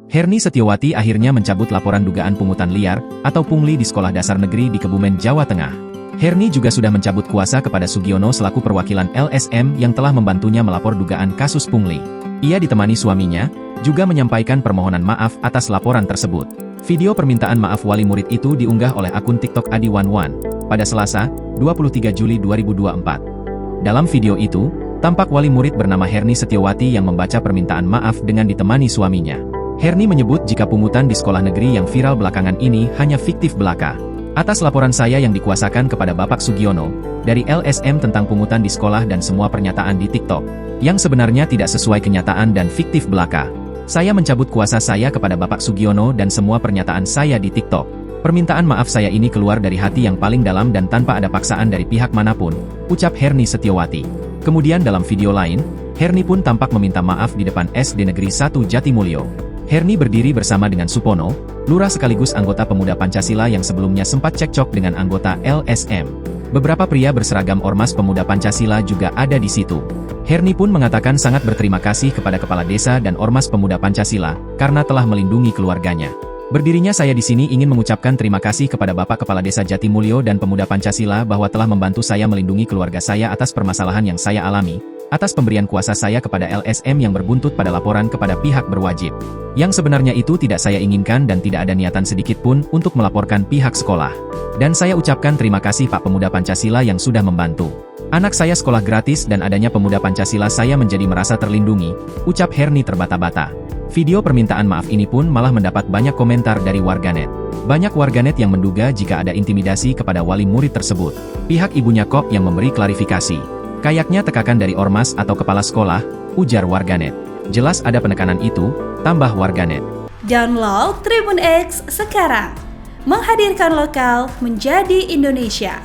Herni Setiawati akhirnya mencabut laporan dugaan pungutan liar atau pungli di Sekolah Dasar Negeri di Kebumen, Jawa Tengah. Herni juga sudah mencabut kuasa kepada Sugiono selaku perwakilan LSM yang telah membantunya melapor dugaan kasus pungli. Ia ditemani suaminya, juga menyampaikan permohonan maaf atas laporan tersebut. Video permintaan maaf wali murid itu diunggah oleh akun TikTok Adi11 pada Selasa, 23 Juli 2024. Dalam video itu, tampak wali murid bernama Herni Setiawati yang membaca permintaan maaf dengan ditemani suaminya. Herni menyebut jika pungutan di sekolah negeri yang viral belakangan ini hanya fiktif belaka. Atas laporan saya yang dikuasakan kepada Bapak Sugiono, dari LSM tentang pungutan di sekolah dan semua pernyataan di TikTok, yang sebenarnya tidak sesuai kenyataan dan fiktif belaka. Saya mencabut kuasa saya kepada Bapak Sugiono dan semua pernyataan saya di TikTok. Permintaan maaf saya ini keluar dari hati yang paling dalam dan tanpa ada paksaan dari pihak manapun, ucap Herni Setiawati. Kemudian dalam video lain, Herni pun tampak meminta maaf di depan SD Negeri 1 Jatimulyo. Herni berdiri bersama dengan Supono, lurah sekaligus anggota Pemuda Pancasila yang sebelumnya sempat cekcok dengan anggota LSM. Beberapa pria berseragam Ormas Pemuda Pancasila juga ada di situ. Herni pun mengatakan sangat berterima kasih kepada Kepala Desa dan Ormas Pemuda Pancasila, karena telah melindungi keluarganya. Berdirinya saya di sini ingin mengucapkan terima kasih kepada Bapak Kepala Desa Jatimulyo dan Pemuda Pancasila bahwa telah membantu saya melindungi keluarga saya atas permasalahan yang saya alami, atas pemberian kuasa saya kepada LSM yang berbuntut pada laporan kepada pihak berwajib. Yang sebenarnya itu tidak saya inginkan dan tidak ada niatan sedikit pun untuk melaporkan pihak sekolah. Dan saya ucapkan terima kasih Pak Pemuda Pancasila yang sudah membantu. Anak saya sekolah gratis dan adanya Pemuda Pancasila saya menjadi merasa terlindungi, ucap Herni terbata-bata. Video permintaan maaf ini pun malah mendapat banyak komentar dari warganet. Banyak warganet yang menduga jika ada intimidasi kepada wali murid tersebut. Pihak ibunya kok yang memberi klarifikasi. Kayaknya tekakan dari ormas atau kepala sekolah, ujar warganet. Jelas ada penekanan itu, tambah warganet. Download Tribun X sekarang. Menghadirkan lokal menjadi Indonesia.